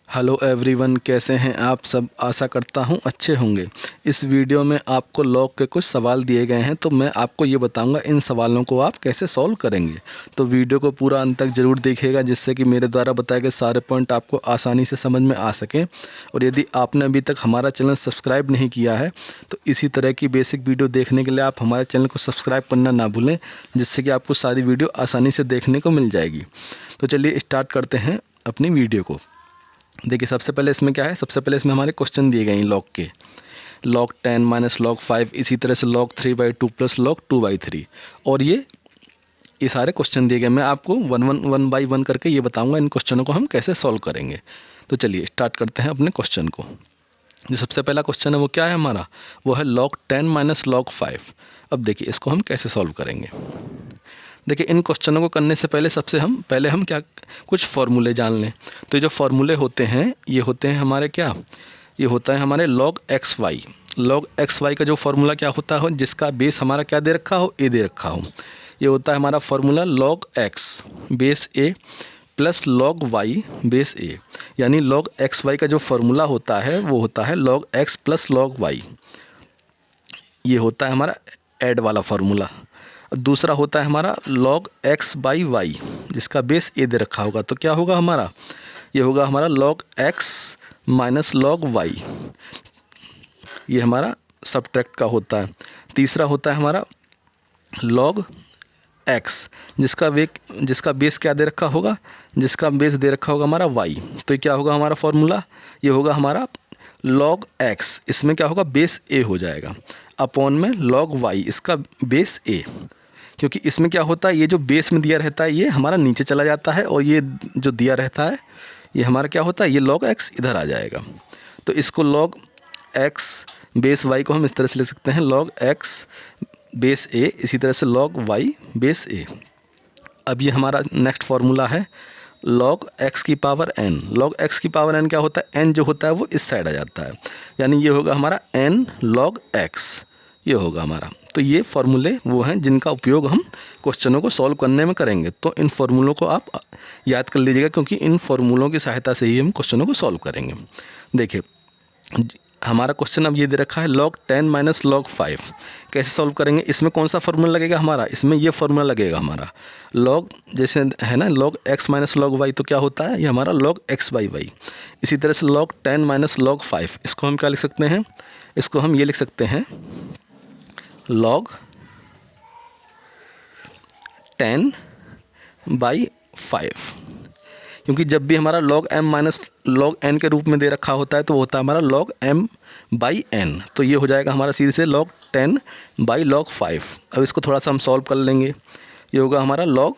Hello everyone, कैसे हैं आप सब। आशा करता हूं अच्छे होंगे। इस वीडियो में आपको लॉग के कुछ सवाल दिए गए हैं, तो मैं आपको ये बताऊंगा इन सवालों को आप कैसे सॉल्व करेंगे। तो वीडियो को पूरा अंत तक ज़रूर देखिएगा, जिससे कि मेरे द्वारा बताए गए सारे पॉइंट आपको आसानी से समझ में आ सकें। और यदि आपने अभी तक हमारा चैनल सब्सक्राइब नहीं किया है तो इसी तरह की बेसिक वीडियो देखने के लिए आप हमारे चैनल को सब्सक्राइब करना ना भूलें, जिससे कि आपको सारी वीडियो आसानी से देखने को मिल जाएगी। तो चलिए स्टार्ट करते हैं अपनी वीडियो को। देखिए, सबसे पहले इसमें क्या है, सबसे पहले इसमें हमारे क्वेश्चन दिए गए हैं लॉग के। log 10 माइनस log 5, इसी तरह से log 3/2 प्लस log 2/3। और ये सारे क्वेश्चन दिए गए। मैं आपको वन बाई वन करके ये बताऊंगा इन क्वेश्चनों को हम कैसे सॉल्व करेंगे। तो चलिए स्टार्ट करते हैं अपने क्वेश्चन को। जो सबसे पहला क्वेश्चन है वो क्या है हमारा, वो है log 10 माइनस log 5। अब देखिए इसको हम कैसे सॉल्व करेंगे। देखिए, इन क्वेश्चनों को करने से पहले पहले हम क्या कुछ फार्मूले जान लें। तो ये जो फार्मूले होते हैं ये होते हैं हमारे क्या, ये होता है हमारे log X Y. log X Y का जो फार्मूला क्या होता है, जिसका बेस हमारा क्या दे रखा हो, ए दे रखा हो। ये होता है हमारा फार्मूला log एक्स बेस ए प्लस log वाई बेस ए। यानी log एक्स वाई का जो फार्मूला होता है वो होता है log X plus log Y. ये होता है हमारा ऐड वाला फार्मूला। दूसरा होता है हमारा log एक्स बाई वाई, जिसका बेस ए दे रखा होगा। तो क्या होगा हमारा, ये होगा हमारा log X minus log Y. ये हमारा सब्ट्रैक्ट का होता है। तीसरा होता है हमारा log एक्स, जिसका बेस क्या दे रखा होगा, जिसका बेस दे रखा होगा हमारा वाई। तो ये क्या होगा हमारा फार्मूला, ये होगा हमारा log एक्स, इसमें क्या होगा बेस ए हो जाएगा, अपॉन में log वाई, इसका बेस ए। क्योंकि इसमें क्या होता है, ये जो बेस में दिया रहता है ये हमारा नीचे चला जाता है, और ये जो दिया रहता है ये हमारा क्या होता है, ये log एक्स इधर आ जाएगा। तो इसको log एक्स बेस वाई को हम इस तरह से लिख सकते हैं, log एक्स बेस ए, इसी तरह से log वाई बेस ए। अब ये हमारा नेक्स्ट फार्मूला है log एक्स की पावर n। log एक्स की पावर n क्या होता है, n जो होता है वो इस साइड आ जाता है, यानी ये होगा हमारा n log x, ये होगा हमारा। तो ये फार्मूले वो हैं जिनका उपयोग हम क्वेश्चनों को सॉल्व करने में करेंगे। तो इन फार्मूलों को आप याद कर लीजिएगा, क्योंकि इन फार्मूलों की सहायता से ही हम क्वेश्चनों को सॉल्व करेंगे। देखिए, हमारा क्वेश्चन अब ये दे रखा है log 10 माइनस log 5। कैसे सॉल्व करेंगे, इसमें कौन सा फार्मूला लगेगा हमारा, इसमें ये फार्मूला लगेगा हमारा log, जैसे है ना log x minus log y, तो क्या होता है ये हमारा log x बाई वाई। इसी तरह से log 10 माइनस log 5, इसको हम क्या लिख सकते हैं, इसको हम ये लिख सकते हैं log 10 बाई 5। क्योंकि जब भी हमारा log m minus log n के रूप में दे रखा होता है तो वो होता है हमारा log m बाई n। तो ये हो जाएगा हमारा सीधे से log 10 बाई log 5। अब इसको थोड़ा सा हम सॉल्व कर लेंगे। ये होगा हमारा log,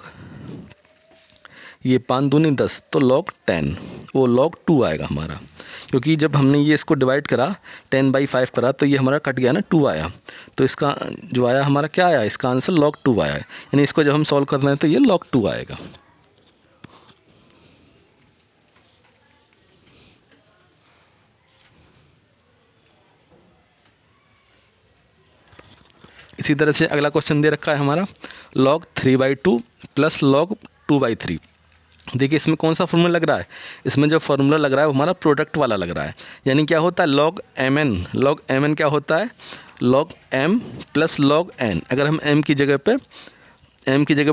ये 5 दूनी 10, तो log 10, वो log 2 आएगा हमारा। क्योंकि जब हमने ये इसको डिवाइड करा 10 बाई 5 करा तो ये हमारा कट गया ना, 2 आया। तो इसका जो आया हमारा क्या आया, इसका आंसर log 2 आया है। यानी इसको जब हम सॉल्व कर रहे हैं तो ये log 2 आएगा। इसी तरह से अगला क्वेश्चन दे रखा है हमारा log 3/2 प्लस log 2/3। देखिए इसमें कौन सा फार्मूला लग रहा है, इसमें जो फार्मूला लग रहा है वो हमारा प्रोडक्ट वाला लग रहा है। यानी क्या होता है log mn क्या होता है, log m plus log n। अगर हम m की जगह पे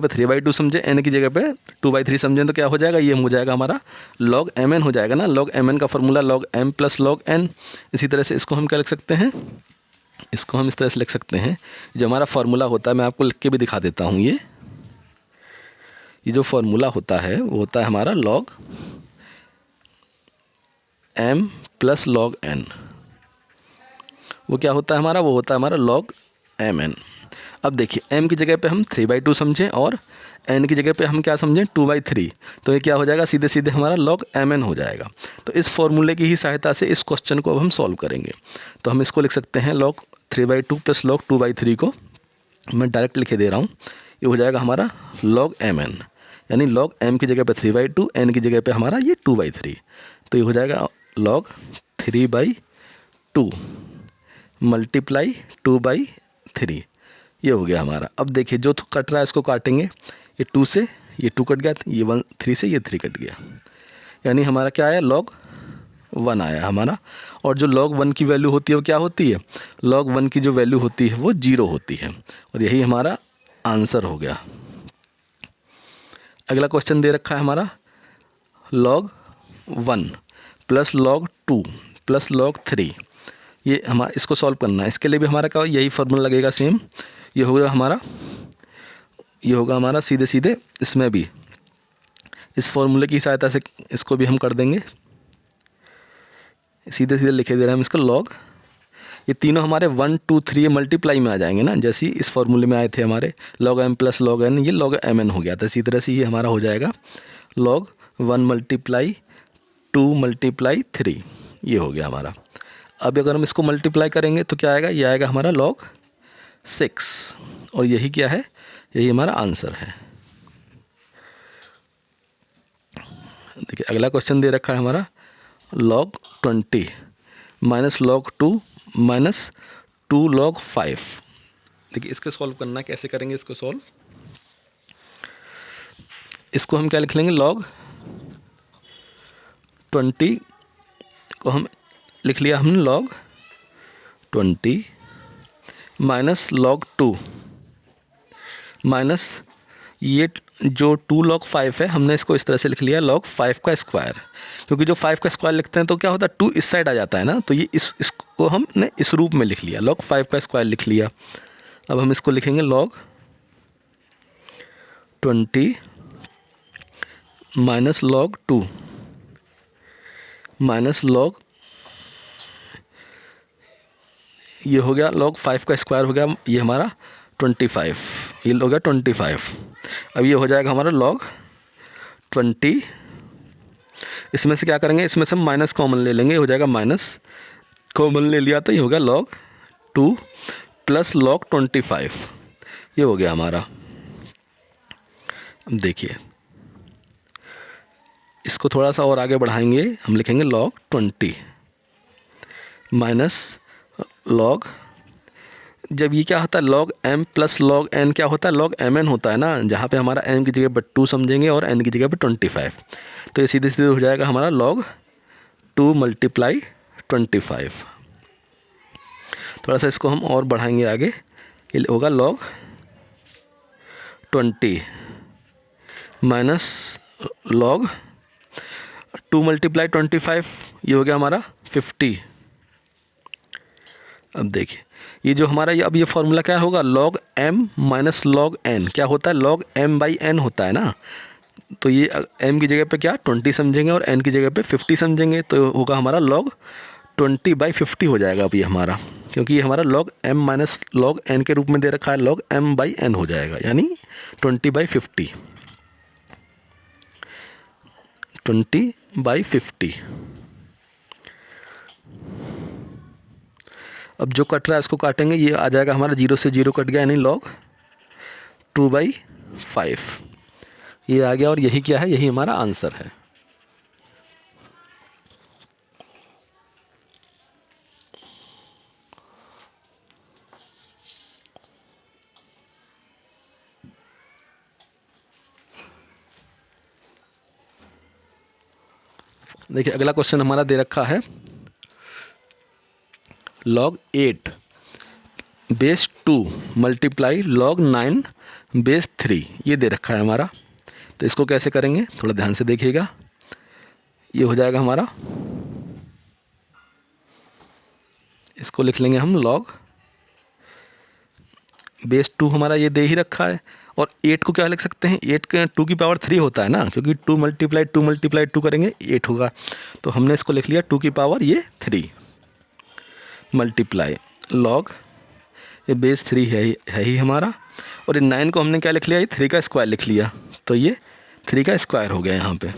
3/2 समझे, n की जगह पे 2/3 समझें, तो क्या हो जाएगा, ये हो जाएगा हमारा log mn हो जाएगा ना। log mn का formula log m plus log n। इसी तरह से इसको हम क्या लिख सकते हैं, इसको हम इस तरह से लिख सकते हैं, जो हमारा फार्मूला होता है मैं आपको लिख के भी दिखा देता हूँ। ये जो फार्मूला होता है वो होता है हमारा log m plus log n। वो क्या होता है हमारा, वो होता है हमारा log mn। अब देखिए m की जगह पे हम 3/2 समझें और n की जगह पे हम क्या समझें 2/3, तो ये क्या हो जाएगा, सीधे सीधे हमारा log mn हो जाएगा। तो इस फॉर्मूले की ही सहायता से इस क्वेश्चन को अब हम सॉल्व करेंगे। तो हम इसको लिख सकते हैं log 3/2 प्लस log 2/3 को मैं डायरेक्ट लिखे दे रहा हूँ। ये हो जाएगा हमारा log mn, यानी log m की जगह पे 3/2, n की जगह पे हमारा ये 2/3। तो ये हो जाएगा log 3/2 मल्टीप्लाई 2/3। ये हो गया हमारा। अब देखिए जो कट रहा है इसको काटेंगे, ये 2 से ये 2 कट गया, ये 3 से ये 3 कट गया, यानी हमारा क्या आया log 1 आया हमारा। और जो log 1 की वैल्यू होती है वो क्या होती है, log 1 की जो वैल्यू होती है वो 0 होती है। और यही हमारा आंसर हो गया। अगला क्वेश्चन दे रखा है हमारा log 1 plus log 2 plus log 3। ये हमारा इसको सॉल्व करना है। इसके लिए भी हमारा क्या यही फार्मूला लगेगा सेम। ये होगा हमारा सीधे सीधे इसमें भी इस फॉर्मूले की सहायता से इसको भी हम कर देंगे। सीधे सीधे लिखे दे रहे हैं हम इसको log, ये तीनों हमारे 1 2 3 मल्टीप्लाई में आ जाएंगे ना, जैसे ही इस फॉर्मूले में आए थे हमारे log m plus log n, ये log mn हो गया था। इसी तरह से ये हमारा हो जाएगा log 1 मल्टीप्लाई 2 मल्टीप्लाई 3, ये हो गया हमारा। अब अगर हम इसको मल्टीप्लाई करेंगे तो क्या आएगा, ये आएगा हमारा log 6। और यही क्या है, यही हमारा आंसर है। देखिए अगला क्वेश्चन दे रखा है हमारा log 20 minus log 2 minus 2 log 5। देखिए इसको सॉल्व करना, कैसे करेंगे इसको सॉल्व, इसको हम क्या लिख लेंगे, log 20 को हम लिख लिया हमने log 20 माइनस log 2 माइनस ये जो 2 log 5 है हमने इसको इस तरह से लिख लिया log 5 का स्क्वायर, क्योंकि जो 5 का स्क्वायर लिखते हैं तो क्या होता है 2 इस साइड आ जाता है ना, तो ये इसको हमने इस रूप में लिख लिया, log 5 का स्क्वायर लिख लिया। अब हम इसको लिखेंगे log 20 minus log 2 minus log, ये हो गया log 5 का स्क्वायर हो गया ये हमारा 25, ये हो गया 25। अब ये हो जाएगा हमारा log 20, इसमें से क्या करेंगे, इसमें से हम माइनस कॉमन ले लेंगे, हो जाएगा माइनस, कॉमन ले लिया तो ये हो गया log 2 प्लस log 25, ये हो गया हमारा। अब देखिए इसको थोड़ा सा और आगे बढ़ाएंगे, हम लिखेंगे log 20 माइनस log, जब ये क्या होता है log m plus log n क्या होता है, log mn होता है ना, जहाँ पे हमारा m की जगह पर 2 समझेंगे और n की जगह पे 25, तो ये सीधे सीधे हो जाएगा हमारा log 2 मल्टीप्लाई 25। थोड़ा सा इसको हम और बढ़ाएंगे आगे, ये होगा log 20 माइनस log 2 मल्टीप्लाई 25, ये हो गया हमारा 50। अब देखिए ये जो हमारा ये अब ये फॉर्मूला क्या होगा, log m minus log n क्या होता है, log m बाई n होता है ना, तो ये m की जगह पे क्या 20 समझेंगे और n की जगह पे 50 समझेंगे, तो होगा हमारा log 20 बाई 50 हो जाएगा अब ये हमारा, क्योंकि ये हमारा log m minus log n के रूप में दे रखा है, log m बाई n हो जाएगा, यानी 20 बाई 50, 20 बाई 50। अब जो कट रहा है इसको काटेंगे, ये आ जाएगा हमारा 0 से 0 कट गया, यानी log 2/5 ये आ गया। और यही क्या है, यही हमारा आंसर है। देखिए अगला क्वेश्चन हमारा दे रखा है log 8 base 2 multiply log 9 base 3, ये दे रखा है हमारा। तो इसको कैसे करेंगे, थोड़ा ध्यान से देखिएगा। ये हो जाएगा हमारा, इसको लिख लेंगे हम log बेस 2 हमारा ये दे ही रखा है, और 8 को क्या लिख सकते हैं, 8 के 2 की पावर 3 होता है ना, क्योंकि 2 मल्टीप्लाई 2 करेंगे 8 होगा, तो हमने इसको लिख लिया 2 की पावर ये 3 मल्टीप्लाई log, ये बेस 3 है ही हमारा, और ये 9 को हमने क्या लिख लिया, ये 3 का स्क्वायर लिख लिया, तो ये 3 का स्क्वायर हो गया यहाँ पे।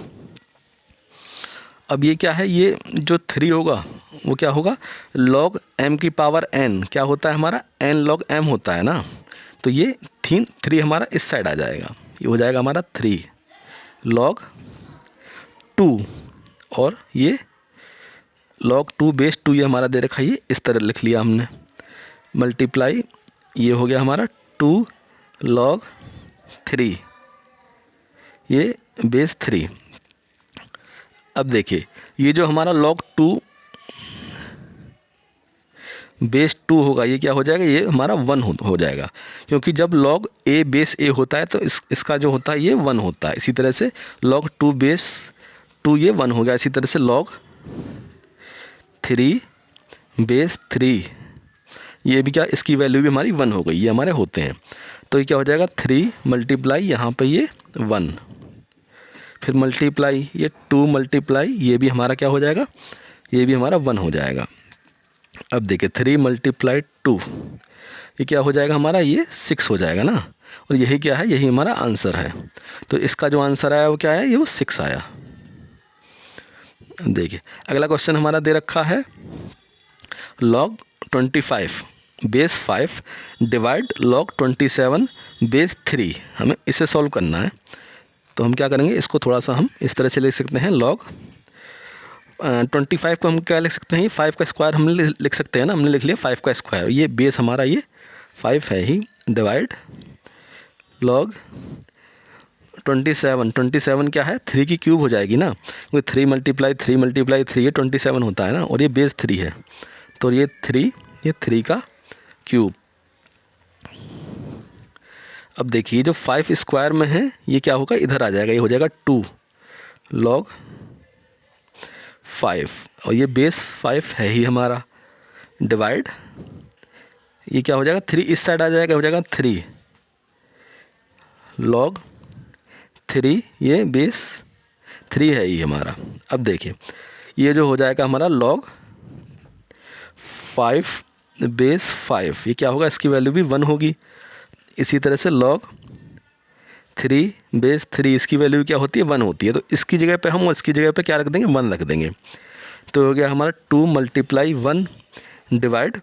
अब ये क्या है, ये जो 3 होगा वो क्या होगा, log m की पावर n क्या होता है हमारा, n log m होता है ना, तो ये 3 हमारा इस साइड आ जाएगा, ये हो जाएगा हमारा 3 log 2, और ये log 2 बेस 2 ये हमारा दे रखा है, ये इस तरह लिख लिया हमने, मल्टीप्लाई ये हो गया हमारा 2 log 3 ये बेस 3। अब देखिए ये जो हमारा log 2 बेस 2 होगा, ये क्या हो जाएगा, ये हमारा 1 हो जाएगा, क्योंकि जब log a बेस a होता है तो इसका जो होता है ये 1 होता है। इसी तरह से log 2 बेस 2 ये 1 हो गया। इसी तरह से log 3 बेस 3 ये भी क्या, इसकी वैल्यू भी हमारी 1 हो गई, ये हमारे होते हैं। तो ये क्या हो जाएगा 3 मल्टीप्लाई यहाँ पे ये 1, फिर मल्टीप्लाई ये 2 मल्टीप्लाई ये भी हमारा क्या हो जाएगा, ये भी हमारा 1 हो जाएगा। अब देखिए 3 मल्टीप्लाई 2 ये क्या हो जाएगा हमारा, ये 6 हो जाएगा ना, और यही क्या है, यही हमारा आंसर है। तो इसका जो आंसर आया वो क्या है, ये वो 6 आया। देखिए अगला क्वेश्चन हमारा दे रखा है log 25 base 5 divide log 27 base 3, हमें इसे सॉल्व करना है। तो हम क्या करेंगे, इसको थोड़ा सा हम इस तरह से लिख सकते हैं, log 25 को हम क्या लिख सकते हैं, ये 5 का स्क्वायर हम लिख सकते हैं ना, हमने लिख लिया 5 का स्क्वायर, ये बेस हमारा ये 5 है ही, डिवाइड log 27 क्या है, 3 की क्यूब हो जाएगी ना, क्योंकि 3 मल्टीप्लाई 3 ये 27 होता है ना, और ये बेस 3 है, तो ये 3 का क्यूब। अब देखिए जो 5 स्क्वायर में है ये क्या होगा, इधर आ जाएगा, ये हो जाएगा 2 log 5, और ये बेस 5 है ही हमारा, डिवाइड ये क्या हो जाएगा, 3 इस साइड आ जाएगा, हो जाएगा 3 log 3 ये बेस 3 है ही हमारा। अब देखिए ये जो हो जाएगा हमारा log 5 बेस 5, ये क्या होगा, इसकी वैल्यू भी 1 होगी। इसी तरह से log 3 बेस 3 इसकी वैल्यू क्या होती है, 1 होती है, तो इसकी जगह पे हम और इसकी जगह पे क्या रख देंगे, 1 रख देंगे। तो हो गया हमारा 2 मल्टीप्लाई 1 डिवाइड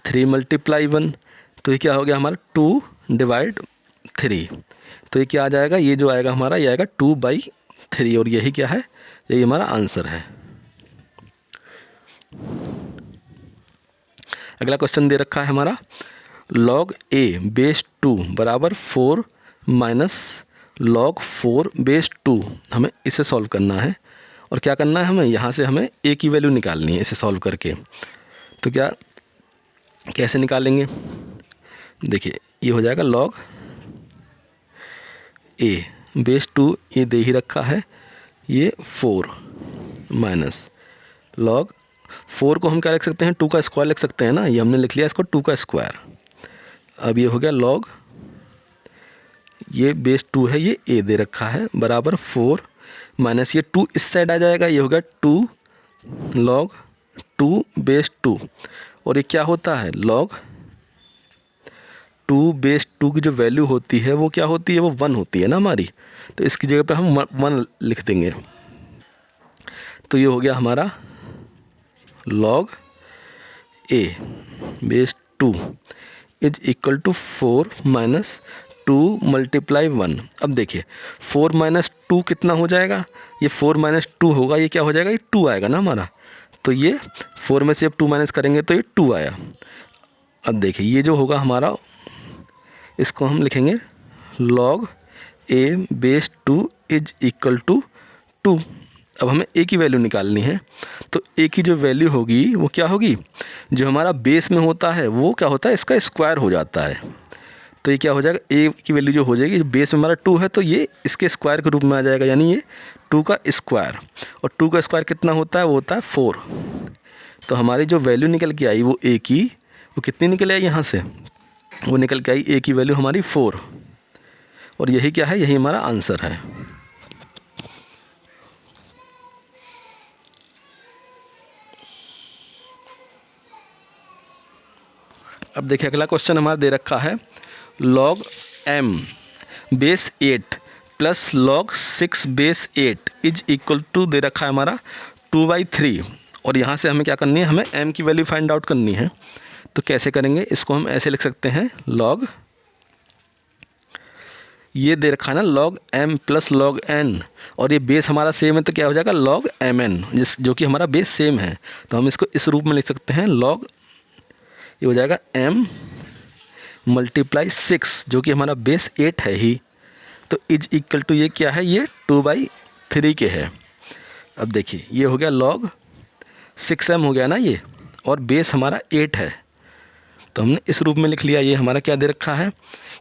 3 मल्टीप्लाई 1, तो ये क्या हो गया हमारा 2 डिवाइड 3, तो ये क्या आ जाएगा, ये जो आएगा हमारा ये आएगा 2/3, और यही क्या है, यही हमारा आंसर है। अगला क्वेश्चन दे रखा है हमारा log a बेस 2 बराबर 4 माइनस log 4 बेस 2, हमें इसे सॉल्व करना है। और क्या करना है, हमें यहाँ से हमें a की वैल्यू निकालनी है इसे सॉल्व करके। तो क्या कैसे निकालेंगे, देखिए ये हो जाएगा log a बेस 2 ये दे ही रखा है, ये 4 माइनस log 4 को हम क्या लिख सकते हैं, 2 का स्क्वायर लिख सकते हैं ना, ये हमने लिख लिया इसको 2 का स्क्वायर। अब ये हो गया log ये बेस 2 है, ये a दे रखा है, बराबर 4 माइनस ये 2 इस साइड आ जाएगा, ये हो गया 2 log 2 बेस 2, और ये क्या होता है log 2 बेस 2 की जो वैल्यू होती है वो क्या होती है, वो 1 होती है ना हमारी, तो इसकी जगह पे हम 1 लिख देंगे। तो ये हो गया हमारा log a base 2 is equal to 4 minus 2 multiply 1। अब देखिए 4 माइनस 2 कितना हो जाएगा, ये 4 माइनस 2 होगा, ये क्या हो जाएगा, ये 2 आएगा ना हमारा, तो ये 4 में से अब 2 माइनस करेंगे तो ये 2 आया। अब देखिए ये जो होगा हमारा, इसको हम लिखेंगे log a base 2 is equal to 2। अब हमें a की वैल्यू निकालनी है, तो a की जो वैल्यू होगी वो क्या होगी, जो हमारा बेस में होता है वो क्या होता है, इसका स्क्वायर हो जाता है। तो ये क्या हो जाएगा, a की वैल्यू जो हो जाएगी, जो बेस में हमारा 2 है तो ये इसके स्क्वायर के रूप में आ जाएगा, यानी ये 2 का स्क्वायर, और 2 का स्क्वायर कितना होता है, वो होता है 4। तो हमारी जो वैल्यू निकल के आई वो a की, वो कितनी निकल आई यहाँ से, वो निकल के आई a की वैल्यू हमारी 4, और यही क्या है, यही हमारा आंसर है। अब देखिए अगला क्वेश्चन हमारा दे रखा है log m base 8 plus log 6 base 8 is equal to दे रखा है हमारा 2/3, और यहाँ से हमें क्या करनी है, हमें m की वैल्यू फाइंड आउट करनी है। तो कैसे करेंगे, इसको हम ऐसे लिख सकते हैं log, ये दे रखा है ना log m plus log n, और ये बेस हमारा सेम है तो क्या हो जाएगा log mn, जो कि हमारा बेस सेम है, तो हम इसको इस रूप में लिख सकते हैं log, ये हो जाएगा m मल्टीप्लाई 6 जो कि हमारा बेस 8 है ही, तो इज इक्वल टू ये क्या है, ये 2/3 के है। अब देखिए ये हो गया log 6m हो गया ना ये, और बेस हमारा 8 है, तो हमने इस रूप में लिख लिया। ये हमारा क्या दे रखा है,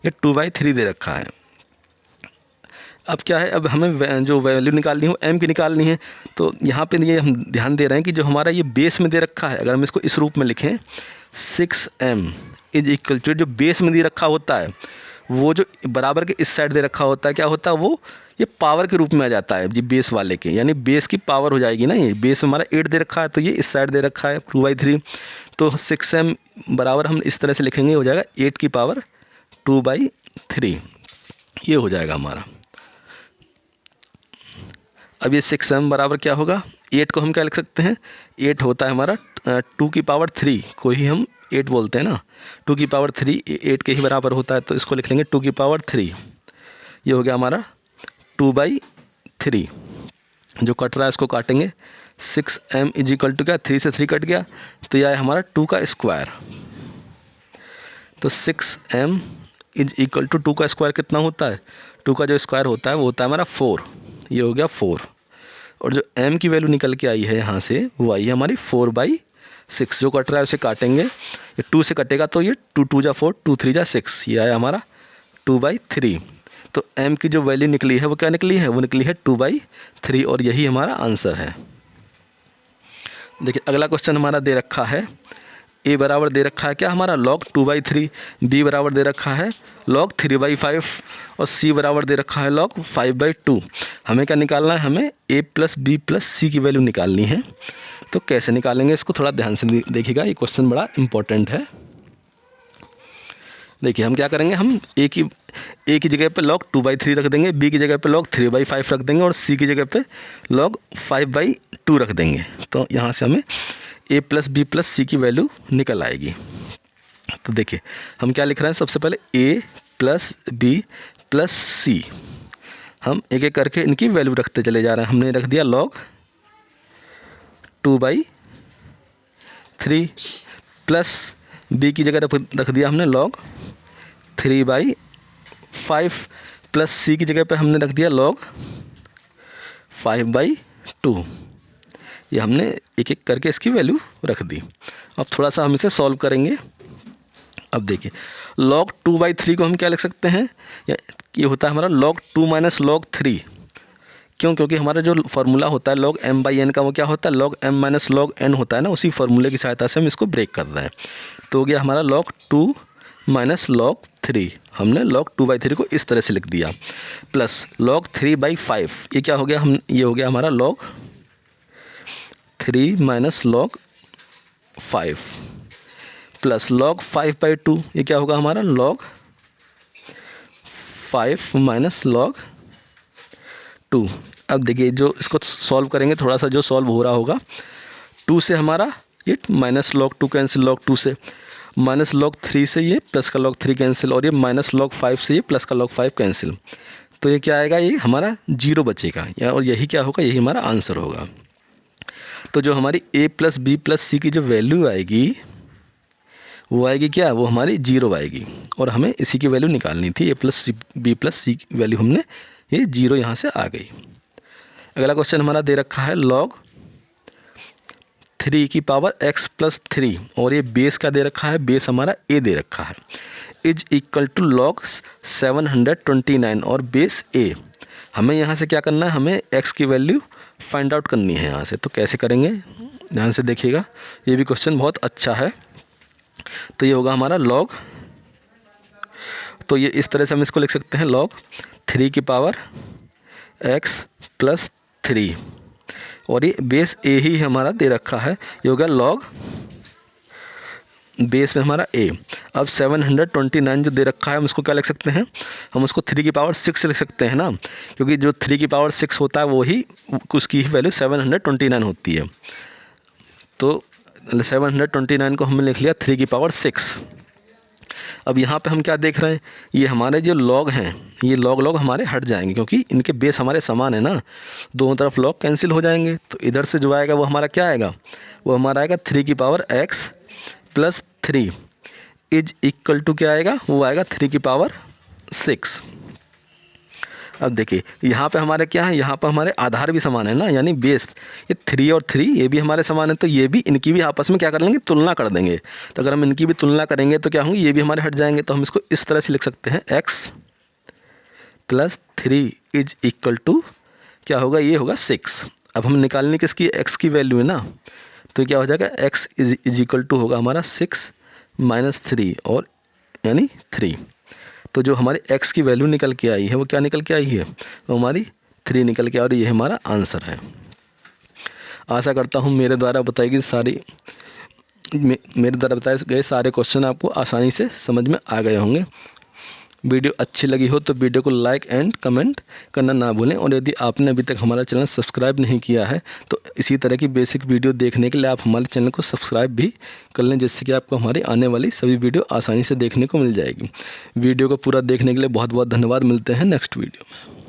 ये 2/3 दे रखा है। अब क्या है, अब हमें जो वैल्यू निकालनी हो m की निकालनी है, तो यहाँ पे ये हम ध्यान दे रहे हैं कि जो हमारा ये बेस में दे रखा है, अगर हम इसको इस रूप में लिखें 6m इज इक्वल टू, जो बेस में दे रखा होता है वो जो बराबर के इस साइड दे रखा होता है, क्या होता है वो, ये पावर के रूप में आ जाता है जी बेस वाले के, यानी बेस की पावर हो जाएगी ना। ये बेस में हमारा 8 दे रखा है, तो ये इस साइड दे रखा है 2/3, तो 6m बराबर हम इस तरह से लिखेंगे, हो जाएगा 8 की पावर 2/3, ये हो जाएगा हमारा। अब ये 6m बराबर क्या होगा, 8 को हम क्या लिख सकते हैं, 8 होता है हमारा 2 की पावर 3 को ही हम 8 बोलते हैं ना, 2 की पावर 3 8 के ही बराबर होता है, तो इसको लिख लेंगे 2 की पावर 3। ये हो गया हमारा 2/3, जो कट रहा है इसको काटेंगे। 6m इज इक्वल टू क्या, 3 से 3 कट गया, तो यह है हमारा 2 का स्क्वायर। तो 6m इज इक्वल टू 2 का स्क्वायर कितना होता है, 2 का जो स्क्वायर होता है वो होता है हमारा 4, ये हो गया 4, और जो m की वैल्यू निकल के आई है यहाँ से वो आई है हमारी 4/6। जो कट रहा है उसे काटेंगे, ये 2 से कटेगा तो ये 2 2 जा 4, 2 3 जा 6, ये आया हमारा 2/3। तो m की जो वैल्यू निकली है वो क्या निकली है, वो निकली है 2/3, और यही हमारा आंसर है। देखिए अगला क्वेश्चन हमारा दे रखा है, a बराबर दे रखा है क्या हमारा log 2/3, b बराबर दे रखा है log 3/5, और c बराबर दे रखा है log 5/2। हमें क्या निकालना है, हमें a plus b plus c की वैल्यू निकालनी है। तो कैसे निकालेंगे इसको, थोड़ा ध्यान से देखिएगा, ये क्वेश्चन बड़ा इंपॉर्टेंट है। देखिए हम क्या करेंगे, हम a की जगह पे log 2/3 रख देंगे, b की जगह पे log 3/5 रख देंगे, और c की जगह पे log 5/2 रख देंगे। तो यहाँ से हमें a प्लस बी प्लस सी की वैल्यू निकल आएगी। तो देखिए हम क्या लिख रहे हैं, सबसे पहले a प्लस बी प्लस सी, हम एक एक करके इनकी वैल्यू रखते चले जा रहे हैं। हमने रख दिया log 2/3, प्लस b की जगह रख दिया हमने log 3/5, प्लस c की जगह पे हमने रख दिया log 5/2। ये हमने एक एक करके इसकी वैल्यू रख दी। अब थोड़ा सा हम इसे सॉल्व करेंगे। अब देखिए log 2/3 को हम क्या लिख सकते हैं, ये होता है हमारा log 2 माइनस log 3। क्यों, क्योंकि हमारा जो फार्मूला होता है log m/n का वो क्या होता है, log m minus log n होता है ना, उसी फार्मूले की सहायता से हम इसको ब्रेक कर रहे हैं। तो हो गया हमारा log 2 माइनस log 3, हमने log 2/3 को इस तरह से लिख दिया, प्लस log 3/5, ये क्या हो गया, ये हो गया हमारा log 3 minus log 5, plus log 5/2, ये क्या होगा हमारा log 5 माइनस log 2। अब देखिए जो इसको सॉल्व करेंगे, थोड़ा सा जो सॉल्व हो रहा होगा, 2 से हमारा ये माइनस log 2 कैंसिल, log 2 से माइनस log 3 से ये प्लस का log 3 कैंसिल, और ये माइनस log 5 से ये प्लस का log 5 कैंसिल। तो ये क्या आएगा, ये हमारा 0 बचेगा, और यही क्या होगा, यही हमारा आंसर होगा। तो जो हमारी a प्लस बी प्लस सी की जो वैल्यू आएगी वो आएगी क्या, वो हमारी 0 आएगी, और हमें इसी की वैल्यू निकालनी थी, a प्लस बी प्लस सी की वैल्यू हमने, ये 0 यहाँ से आ गई। अगला क्वेश्चन हमारा दे रखा है log 3 की पावर x प्लस 3, और ये बेस का दे रखा है, बेस हमारा a दे रखा है, इज इक्वल टू log 729, और बेस a। हमें यहाँ से क्या करना है, हमें x की वैल्यू फाइंड आउट करनी है यहाँ से। तो कैसे करेंगे, ध्यान से देखिएगा, ये भी क्वेश्चन बहुत अच्छा है। तो ये होगा हमारा log, तो ये इस तरह से हम इसको लिख सकते हैं log 3 की पावर x प्लस 3, और ये बेस a ही हमारा दे रखा है, ये होगा log बेस में हमारा a। अब 729 जो दे रखा है, हम इसको क्या लिख सकते हैं, हम उसको 3 की पावर 6 लिख सकते हैं ना, क्योंकि जो 3 की पावर 6 होता है वो ही उसकी ही वैल्यू 729 होती है। तो 729 को हमने लिख लिया 3 की पावर 6। अब यहाँ पे हम क्या देख रहे हैं, ये हमारे जो लॉग हैं, ये लॉग हमारे हट जाएंगे, क्योंकि इनके बेस हमारे समान है ना, दोनों तरफ लॉग कैंसिल हो जाएंगे। तो इधर से जो आएगा वो हमारा क्या आएगा, वो हमारा आएगा 3 की power x plus 3 is equal to क्या आएगा, वो आएगा 3 की पावर 6। अब देखिए यहाँ पे हमारे क्या है, यहाँ पर हमारे आधार भी समान है ना, यानी बेस, ये 3 और 3 ये भी हमारे समान है, तो ये भी इनकी भी आपस में क्या कर लेंगे, तुलना कर देंगे। तो अगर हम इनकी भी तुलना करेंगे तो क्या होंगे, ये भी हमारे हट जाएंगे। तो हम इसको इस तरह से लिख सकते हैं, x + 3 इज इक्वल टू क्या होगा, ये होगा 6। अब हम निकालने किसकी, x की वैल्यू है ना, तो क्या हो जाएगा, x इज इक्वल टू होगा हमारा 6 - 3 और यानी 3। तो जो हमारी x की वैल्यू निकल के आई है वो क्या निकल के आई है, वो हमारी 3 निकल के, और ये हमारा आंसर है। आशा करता हूँ मेरे द्वारा बताई गए सारे क्वेश्चन आपको आसानी से समझ में आ गए होंगे। वीडियो अच्छी लगी हो तो वीडियो को लाइक एंड कमेंट करना ना भूलें, और यदि आपने अभी तक हमारा चैनल सब्सक्राइब नहीं किया है तो इसी तरह की बेसिक वीडियो देखने के लिए आप हमारे चैनल को सब्सक्राइब भी कर लें, जिससे कि आपको हमारी आने वाली सभी वीडियो आसानी से देखने को मिल जाएगी। वीडियो को पूरा देखने के लिए बहुत बहुत धन्यवाद। मिलते हैं नेक्स्ट वीडियो में।